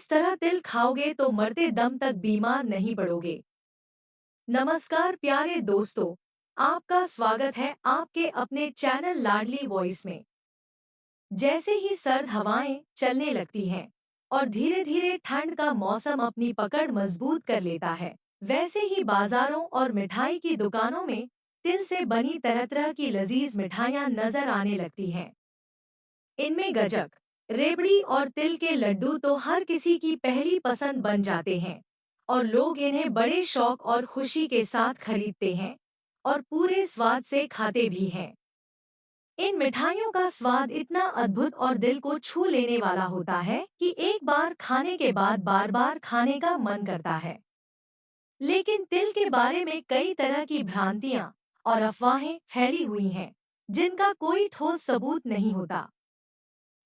इस तरह तिल खाओगे तो मरते दम तक बीमार नहीं पड़ोगे। नमस्कार प्यारे दोस्तों, आपका स्वागत है आपके अपने चैनल लाडली वॉइस में। जैसे ही सर्द हवाएं चलने लगती हैं और धीरे धीरे ठंड का मौसम अपनी पकड़ मजबूत कर लेता है, वैसे ही बाजारों और मिठाई की दुकानों में तिल से बनी तरह तरह की लजीज मिठाइयाँ नजर आने लगती हैं। इनमें गजक, रेवड़ी और तिल के लड्डू तो हर किसी की पहली पसंद बन जाते हैं और लोग इन्हें बड़े शौक और खुशी के साथ खरीदते हैं और पूरे स्वाद से खाते भी हैं। इन मिठाइयों का स्वाद इतना अद्भुत और दिल को छू लेने वाला होता है कि एक बार खाने के बाद बार बार खाने का मन करता है। लेकिन तिल के बारे में कई तरह की भ्रांतियां और अफवाहें फैली हुई हैं, जिनका कोई ठोस सबूत नहीं होता।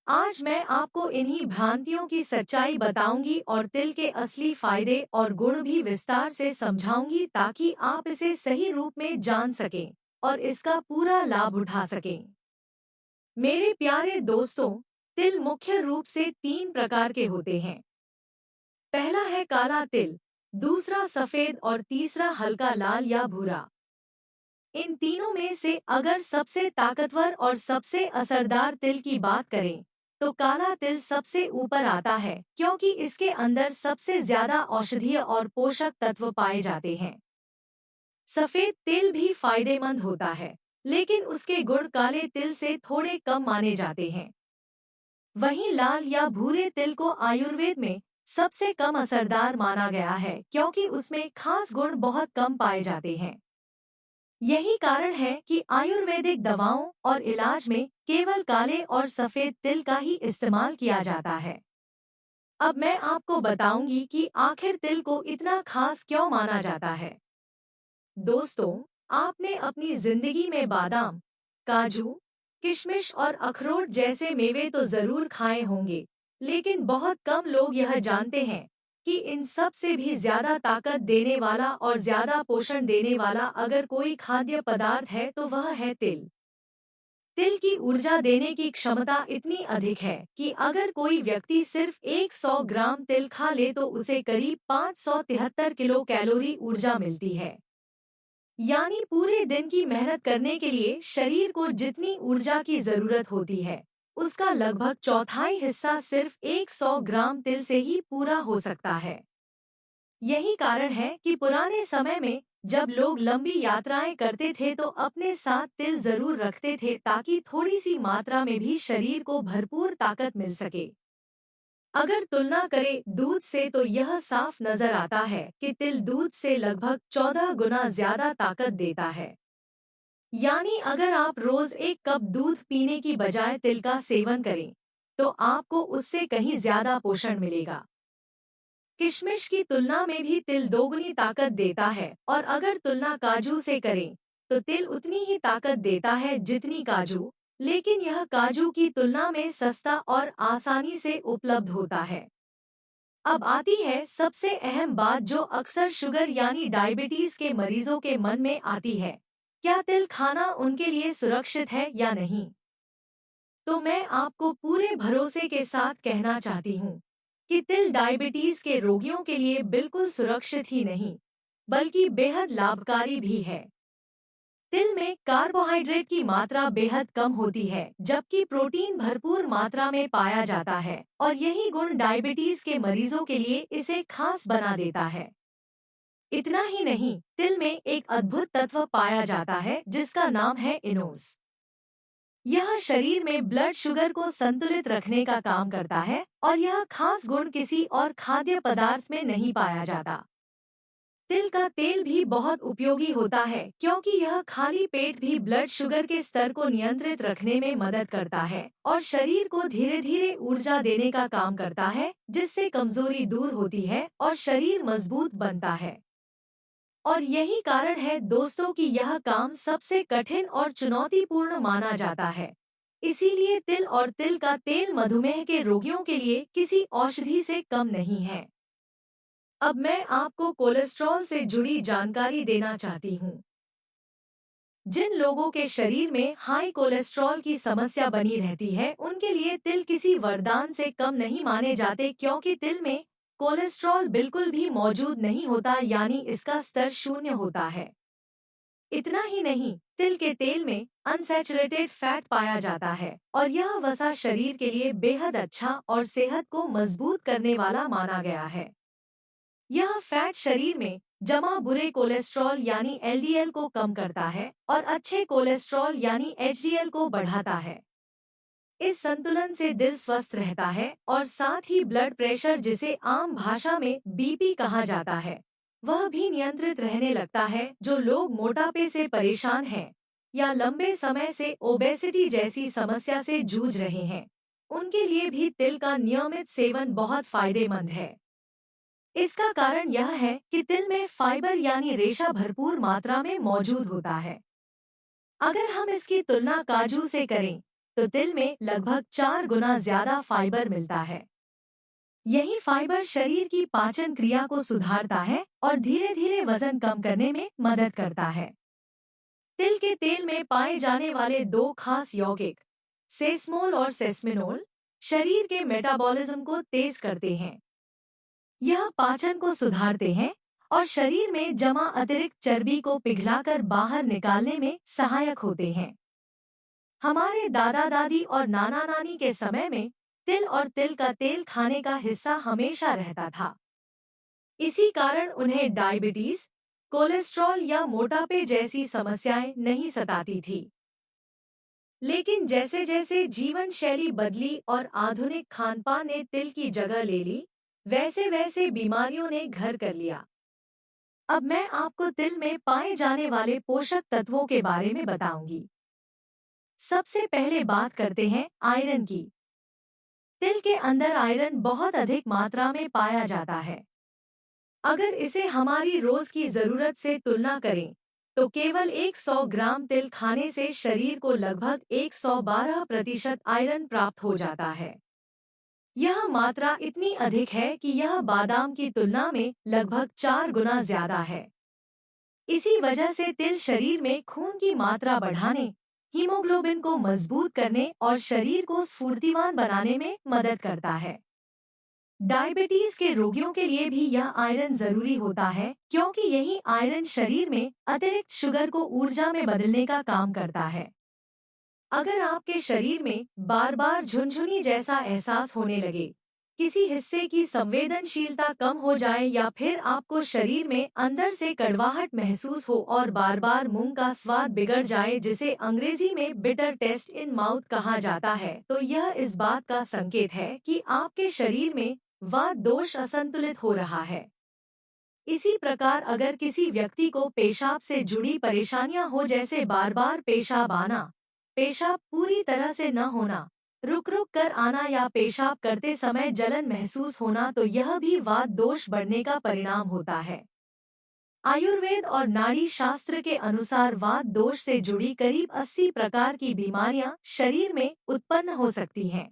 आज मैं आपको इन्हीं भ्रांतियों की सच्चाई बताऊंगी और तिल के असली फायदे और गुण भी विस्तार से समझाऊंगी, ताकि आप इसे सही रूप में जान सकें और इसका पूरा लाभ उठा सकें। मेरे प्यारे दोस्तों, तिल मुख्य रूप से 3 प्रकार के होते हैं। पहला है काला तिल, दूसरा सफेद और तीसरा हल्का लाल या भूरा। इन तीनों में से अगर सबसे ताकतवर और सबसे असरदार तिल की बात करें, तो काला तिल सबसे ऊपर आता है, क्योंकि इसके अंदर सबसे ज्यादा औषधीय और पोषक तत्व पाए जाते हैं। सफेद तिल भी फायदेमंद होता है, लेकिन उसके गुण काले तिल से थोड़े कम माने जाते हैं। वहीं लाल या भूरे तिल को आयुर्वेद में सबसे कम असरदार माना गया है, क्योंकि उसमें खास गुण बहुत कम पाए जाते हैं। यही कारण है कि आयुर्वेदिक दवाओं और इलाज में केवल काले और सफेद तिल का ही इस्तेमाल किया जाता है। अब मैं आपको बताऊंगी कि आखिर तिल को इतना खास क्यों माना जाता है। दोस्तों, आपने अपनी जिंदगी में बादाम, काजू, किशमिश और अखरोट जैसे मेवे तो जरूर खाए होंगे, लेकिन बहुत कम लोग यह जानते हैं कि इन सब से भी ज्यादा ताकत देने वाला और ज्यादा पोषण देने वाला अगर कोई खाद्य पदार्थ है तो वह है तिल। तिल की ऊर्जा देने की क्षमता इतनी अधिक है कि अगर कोई व्यक्ति सिर्फ 100 ग्राम तिल खा ले तो उसे करीब 573 किलो कैलोरी ऊर्जा मिलती है। यानी पूरे दिन की मेहनत करने के लिए शरीर को जितनी ऊर्जा की जरूरत होती है, उसका लगभग चौथाई हिस्सा सिर्फ 100 ग्राम तिल से ही पूरा हो सकता है। यही कारण है कि पुराने समय में जब लोग लंबी यात्राएं करते थे तो अपने साथ तिल जरूर रखते थे, ताकि थोड़ी सी मात्रा में भी शरीर को भरपूर ताकत मिल सके। अगर तुलना करें दूध से तो यह साफ नजर आता है कि तिल दूध से लगभग 14 गुना ज्यादा ताकत देता है। यानी अगर आप रोज 1 कप दूध पीने की बजाय तिल का सेवन करें, तो आपको उससे कहीं ज्यादा पोषण मिलेगा। किशमिश की तुलना में भी तिल दोगुनी ताकत देता है, और अगर तुलना काजू से करें, तो तिल उतनी ही ताकत देता है जितनी काजू, लेकिन यह काजू की तुलना में सस्ता और आसानी से उपलब्ध होता है। अब आती है सबसे अहम बात, जो अक्सर शुगर यानी डायबिटीज के मरीजों के मन में आती है। क्या तिल खाना उनके लिए सुरक्षित है या नहीं? तो मैं आपको पूरे भरोसे के साथ कहना चाहती हूँ कि तिल डायबिटीज के रोगियों के लिए बिल्कुल सुरक्षित ही नहीं, बल्कि बेहद लाभकारी भी है। तिल में कार्बोहाइड्रेट की मात्रा बेहद कम होती है, जबकि प्रोटीन भरपूर मात्रा में पाया जाता है, और यही गुण डायबिटीज के मरीजों के लिए इसे खास बना देता है। इतना ही नहीं, तिल में एक अद्भुत तत्व पाया जाता है जिसका नाम है इनोस। यह शरीर में ब्लड शुगर को संतुलित रखने का काम करता है, और यह खास गुण किसी और खाद्य पदार्थ में नहीं पाया जाता। तिल का तेल भी बहुत उपयोगी होता है, क्योंकि यह खाली पेट भी ब्लड शुगर के स्तर को नियंत्रित रखने में मदद करता है और शरीर को धीरे धीरे ऊर्जा देने का काम करता है, जिससे कमजोरी दूर होती है और शरीर मजबूत बनता है। और यही कारण है दोस्तों कि यह काम सबसे कठिन और चुनौतीपूर्ण माना जाता है। इसीलिए तिल और तिल का तेल मधुमेह के रोगियों के लिए किसी औषधि से कम नहीं है। अब मैं आपको कोलेस्ट्रॉल से जुड़ी जानकारी देना चाहती हूँ। जिन लोगों के शरीर में हाई कोलेस्ट्रॉल की समस्या बनी रहती है, उनके लिए तिल किसी वरदान से कम नहीं माने जाते, क्योंकि तिल में कोलेस्ट्रॉल बिल्कुल भी मौजूद नहीं होता, यानी इसका स्तर शून्य होता है। इतना ही नहीं, तिल के तेल में अनसैचुरेटेड फैट पाया जाता है और यह वसा शरीर के लिए बेहद अच्छा और सेहत को मजबूत करने वाला माना गया है। यह फैट शरीर में जमा बुरे कोलेस्ट्रॉल यानी एलडीएल को कम करता है और अच्छे कोलेस्ट्रॉल यानी एचडीएल को बढ़ाता है। इस संतुलन से दिल स्वस्थ रहता है और साथ ही ब्लड प्रेशर, जिसे आम भाषा में बीपी कहा जाता है, वह भी नियंत्रित रहने लगता है। जो लोग मोटापे से परेशान हैं या लंबे समय से ओबेसिटी जैसी समस्या से जूझ रहे हैं, उनके लिए भी तिल का नियमित सेवन बहुत फायदेमंद है। इसका कारण यह है कि तिल में फाइबर यानी रेशा भरपूर मात्रा में मौजूद होता है। अगर हम इसकी तुलना काजू से करें, तो तिल में लगभग 4 गुना ज्यादा फाइबर मिलता है। यही फाइबर शरीर की पाचन क्रिया को सुधारता है और धीरे धीरे वजन कम करने में मदद करता है। तिल के तेल में पाए जाने वाले दो खास यौगिक, सेसमोल और सेसमिनोल, शरीर के मेटाबॉलिज्म को तेज करते हैं। यह पाचन को सुधारते हैं और शरीर में जमा अतिरिक्त चर्बी को पिघलाकर बाहर निकालने में सहायक होते हैं। हमारे दादा दादी और नाना नानी के समय में तिल और तिल का तेल खाने का हिस्सा हमेशा रहता था। इसी कारण उन्हें डायबिटीज, कोलेस्ट्रॉल या मोटापे जैसी समस्याएं नहीं सताती थी। लेकिन जैसे जैसे जीवन शैली बदली और आधुनिक खानपान ने तिल की जगह ले ली, वैसे वैसे बीमारियों ने घर कर लिया। अब मैं आपको तिल में पाए जाने वाले पोषक तत्वों के बारे में बताऊंगी। सबसे पहले बात करते हैं आयरन की। तिल के अंदर आयरन बहुत अधिक मात्रा में पाया जाता है। अगर इसे हमारी रोज की जरूरत से तुलना करें, तो केवल 100 ग्राम तिल खाने से शरीर को लगभग 112% आयरन प्राप्त हो जाता है। यह मात्रा इतनी अधिक है कि यह बादाम की तुलना में लगभग 4 गुना ज्यादा है। इसी वजह से तिल शरीर में खून की मात्रा बढ़ाने, हीमोग्लोबिन को मजबूत करने और शरीर को स्फूर्तिवान बनाने में मदद करता है। डायबिटीज के रोगियों के लिए भी यह आयरन जरूरी होता है, क्योंकि यही आयरन शरीर में अतिरिक्त शुगर को ऊर्जा में बदलने का काम करता है। अगर आपके शरीर में बार बार झुनझुनी जैसा एहसास होने लगे, किसी हिस्से की संवेदनशीलता कम हो जाए या फिर आपको शरीर में अंदर से कड़वाहट महसूस हो और बार बार मुंह का स्वाद बिगड़ जाए, जिसे अंग्रेजी में बिटर टेस्ट इन माउथ कहा जाता है, तो यह इस बात का संकेत है कि आपके शरीर में वात दोष असंतुलित हो रहा है। इसी प्रकार अगर किसी व्यक्ति को पेशाब से जुड़ी परेशानियां हो, जैसे बार बार पेशाब आना, पेशाब पूरी तरह से न होना, रुक रुक कर आना या पेशाब करते समय जलन महसूस होना, तो यह भी वात दोष बढ़ने का परिणाम होता है। आयुर्वेद और नाड़ी शास्त्र के अनुसार वात दोष से जुड़ी करीब 80 प्रकार की बीमारियां शरीर में उत्पन्न हो सकती हैं।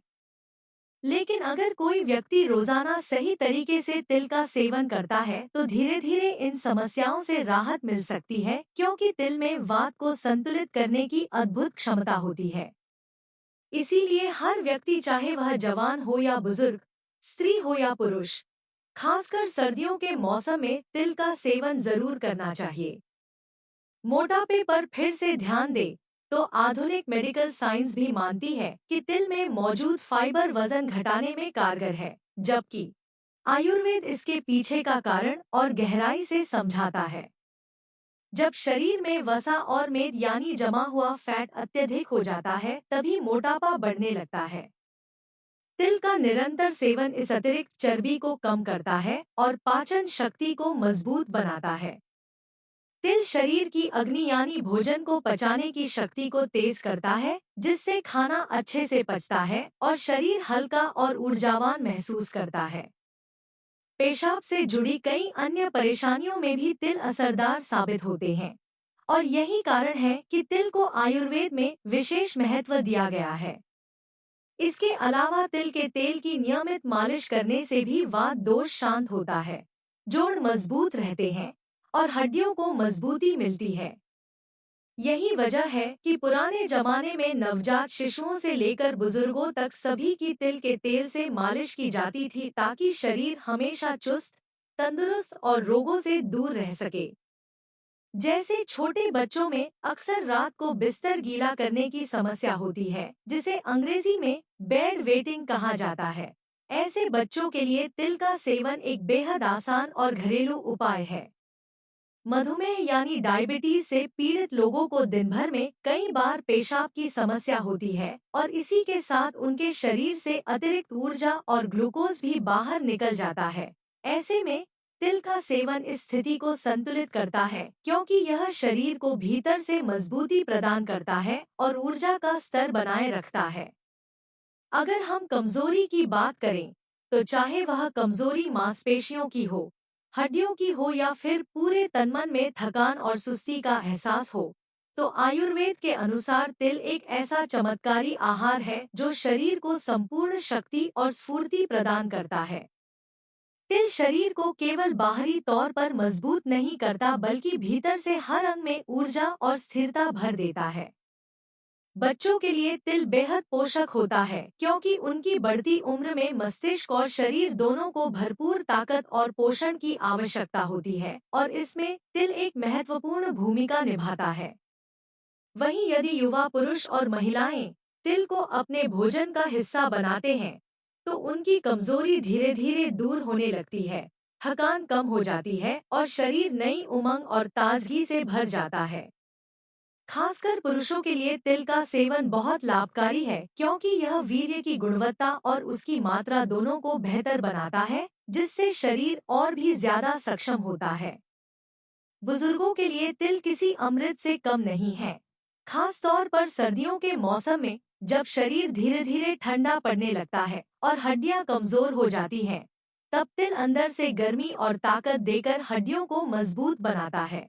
लेकिन अगर कोई व्यक्ति रोजाना सही तरीके से तिल का सेवन करता है, तो धीरे धीरे इन समस्याओं से राहत मिल सकती है, क्योंकि तिल में वात को संतुलित करने की अद्भुत क्षमता होती है। इसीलिए हर व्यक्ति, चाहे वह जवान हो या बुजुर्ग, स्त्री हो या पुरुष, खासकर सर्दियों के मौसम में तिल का सेवन जरूर करना चाहिए। मोटापे पर फिर से ध्यान दें, तो आधुनिक मेडिकल साइंस भी मानती है कि तिल में मौजूद फाइबर वजन घटाने में कारगर है, जबकि आयुर्वेद इसके पीछे का कारण और गहराई से समझाता है। जब शरीर में वसा और मेद यानी जमा हुआ फैट अत्यधिक हो जाता है, तभी मोटापा बढ़ने लगता है। तिल का निरंतर सेवन इस अतिरिक्त चर्बी को कम करता है और पाचन शक्ति को मजबूत बनाता है। तिल शरीर की अग्नि यानी भोजन को पचाने की शक्ति को तेज करता है, जिससे खाना अच्छे से पचता है और शरीर हल्का और ऊर्जावान महसूस करता है। पेशाब से जुड़ी कई अन्य परेशानियों में भी तिल असरदार साबित होते हैं और यही कारण है कि तिल को आयुर्वेद में विशेष महत्व दिया गया है। इसके अलावा तिल के तेल की नियमित मालिश करने से भी वात दोष शांत होता है, जोड़ मजबूत रहते हैं और हड्डियों को मजबूती मिलती है। यही वजह है कि पुराने जमाने में नवजात शिशुओं से लेकर बुजुर्गों तक सभी की तिल के तेल से मालिश की जाती थी ताकि शरीर हमेशा चुस्त, तंदुरुस्त और रोगों से दूर रह सके। जैसे छोटे बच्चों में अक्सर रात को बिस्तर गीला करने की समस्या होती है, जिसे अंग्रेजी में बेड वेटिंग कहा जाता है। ऐसे बच्चों के लिए तिल का सेवन एक बेहद आसान और घरेलू उपाय है। मधुमेह यानी डायबिटीज से पीड़ित लोगों को दिन भर में कई बार पेशाब की समस्या होती है और इसी के साथ उनके शरीर से अतिरिक्त ऊर्जा और ग्लूकोज भी बाहर निकल जाता है। ऐसे में तिल का सेवन इस स्थिति को संतुलित करता है क्योंकि यह शरीर को भीतर से मजबूती प्रदान करता है और ऊर्जा का स्तर बनाए रखता है। अगर हम कमजोरी की बात करें, तो चाहे वह कमजोरी मांसपेशियों की हो, हड्डियों की हो या फिर पूरे तनमन में थकान और सुस्ती का एहसास हो, तो आयुर्वेद के अनुसार तिल एक ऐसा चमत्कारी आहार है जो शरीर को संपूर्ण शक्ति और स्फूर्ति प्रदान करता है। तिल शरीर को केवल बाहरी तौर पर मजबूत नहीं करता बल्कि भीतर से हर अंग में ऊर्जा और स्थिरता भर देता है। बच्चों के लिए तिल बेहद पोषक होता है क्योंकि उनकी बढ़ती उम्र में मस्तिष्क और शरीर दोनों को भरपूर ताकत और पोषण की आवश्यकता होती है और इसमें तिल एक महत्वपूर्ण भूमिका निभाता है। वहीं यदि युवा पुरुष और महिलाएं तिल को अपने भोजन का हिस्सा बनाते हैं, तो उनकी कमजोरी धीरे धीरे दूर होने लगती है, थकान कम हो जाती है और शरीर नई उमंग और ताजगी से भर जाता है। खासकर पुरुषों के लिए तिल का सेवन बहुत लाभकारी है क्योंकि यह वीर्य की गुणवत्ता और उसकी मात्रा दोनों को बेहतर बनाता है, जिससे शरीर और भी ज्यादा सक्षम होता है। बुजुर्गों के लिए तिल किसी अमृत से कम नहीं है। खास तौर पर सर्दियों के मौसम में जब शरीर धीरे धीरे ठंडा पड़ने लगता है और हड्डियां कमजोर हो जाती हैं, तब तिल अंदर से गर्मी और ताकत देकर हड्डियों को मजबूत बनाता है।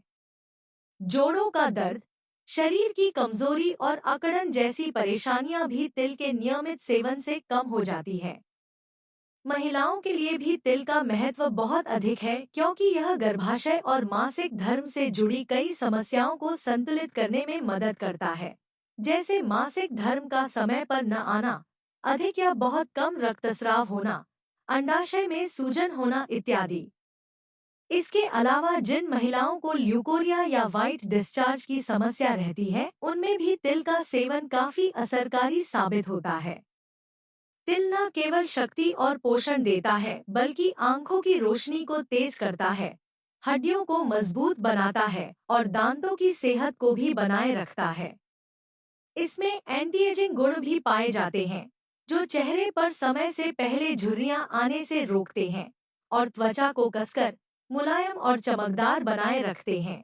जोड़ों का दर्द, शरीर की कमजोरी और अकड़न जैसी परेशानियां भी तिल के नियमित सेवन से कम हो जाती है। महिलाओं के लिए भी तिल का महत्व बहुत अधिक है क्योंकि यह गर्भाशय और मासिक धर्म से जुड़ी कई समस्याओं को संतुलित करने में मदद करता है, जैसे मासिक धर्म का समय पर न आना, अधिक या बहुत कम रक्तस्राव होना, अंडाशय में सूजन होना इत्यादि। इसके अलावा जिन महिलाओं को ल्यूकोरिया या व्हाइट डिस्चार्ज की समस्या रहती है, उनमें भी तिल का सेवन काफी असरकारी साबित होता है। तिल न केवल शक्ति और पोषण देता है बल्कि आंखों की रोशनी को तेज करता है, हड्डियों को मजबूत बनाता है और दांतों की सेहत को भी बनाए रखता है। इसमें एंटी एजिंग गुण भी पाए जाते हैं, जो चेहरे पर समय से पहले झुर्रियां आने से रोकते हैं और त्वचा को कसकर मुलायम और चमकदार बनाए रखते हैं।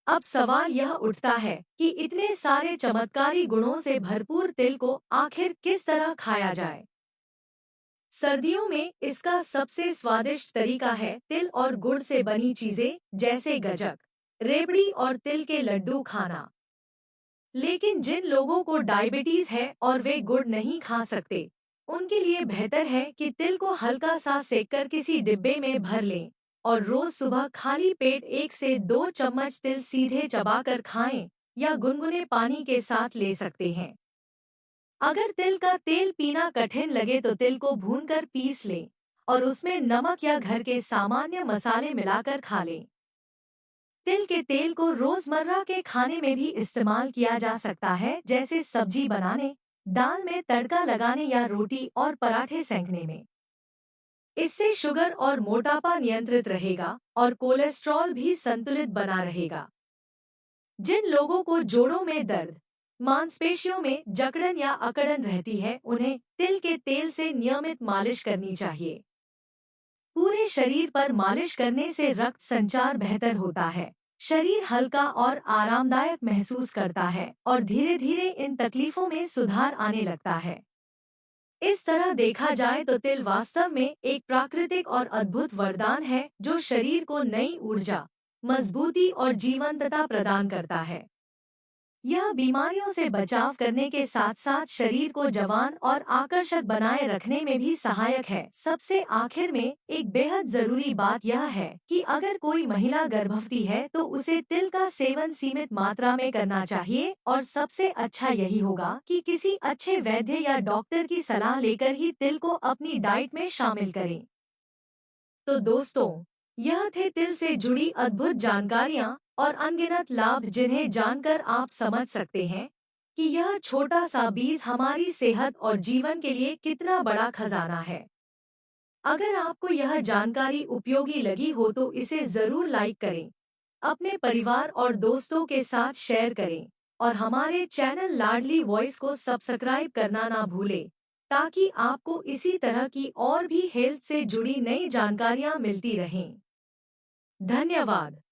अब सवाल यह उठता है कि इतने सारे चमत्कारी गुणों से भरपूर तिल को आखिर किस तरह खाया जाए। सर्दियों में इसका सबसे स्वादिष्ट तरीका है तिल और गुड़ से बनी चीजें जैसे गज्जक, रेवड़ी और तिल के लड्डू खाना। लेकिन जिन लोगों को डायबिटीज है और वे गुड़ नहीं खा सकते, उनके लिए बेहतर है कि तिल को हल्का सा सेककर किसी डिब्बे में भर लें और रोज सुबह खाली पेट 1 से 2 चम्मच तिल सीधे चबाकर खाएं या गुनगुने पानी के साथ ले सकते हैं। अगर तिल का तेल पीना कठिन लगे तो तिल को भूनकर पीस लें और उसमें नमक या घर के सामान्य मसाले मिलाकर खा लें। तिल के तेल को रोजमर्रा के खाने में भी इस्तेमाल किया जा सकता है, जैसे सब्जी बनाने, दाल में तड़का लगाने या रोटी और पराठे सेंकने में। इससे शुगर और मोटापा नियंत्रित रहेगा और कोलेस्ट्रॉल भी संतुलित बना रहेगा। जिन लोगों को जोड़ों में दर्द, मांसपेशियों में जकड़न या अकड़न रहती है, उन्हें तिल के तेल से नियमित मालिश करनी चाहिए। पूरे शरीर पर मालिश करने से रक्त संचार बेहतर होता है, शरीर हल्का और आरामदायक महसूस करता है और धीरे धीरे इन तकलीफों में सुधार आने लगता है। इस तरह देखा जाए तो तिल वास्तव में एक प्राकृतिक और अद्भुत वरदान है जो शरीर को नई ऊर्जा, मजबूती और जीवंतता प्रदान करता है। यह बीमारियों से बचाव करने के साथ साथ शरीर को जवान और आकर्षक बनाए रखने में भी सहायक है। सबसे आखिर में एक बेहद जरूरी बात यह है कि अगर कोई महिला गर्भवती है तो उसे तिल का सेवन सीमित मात्रा में करना चाहिए और सबसे अच्छा यही होगा कि किसी अच्छे वैद्य या डॉक्टर की सलाह लेकर ही तिल को अपनी डाइट में शामिल करें। तो दोस्तों, यह थे तिल से जुड़ी अद्भुत जानकारियाँ और अनगिनत लाभ जिन्हें जानकर आप समझ सकते हैं कि यह छोटा सा बीज हमारी सेहत और जीवन के लिए कितना बड़ा खजाना है। अगर आपको यह जानकारी उपयोगी लगी हो तो इसे जरूर लाइक करें, अपने परिवार और दोस्तों के साथ शेयर करें और हमारे चैनल लाडली वॉइस को सब्सक्राइब करना ना भूलें, ताकि आपको इसी तरह की और भी हेल्थ से जुड़ी नई जानकारियाँ मिलती रहें। धन्यवाद।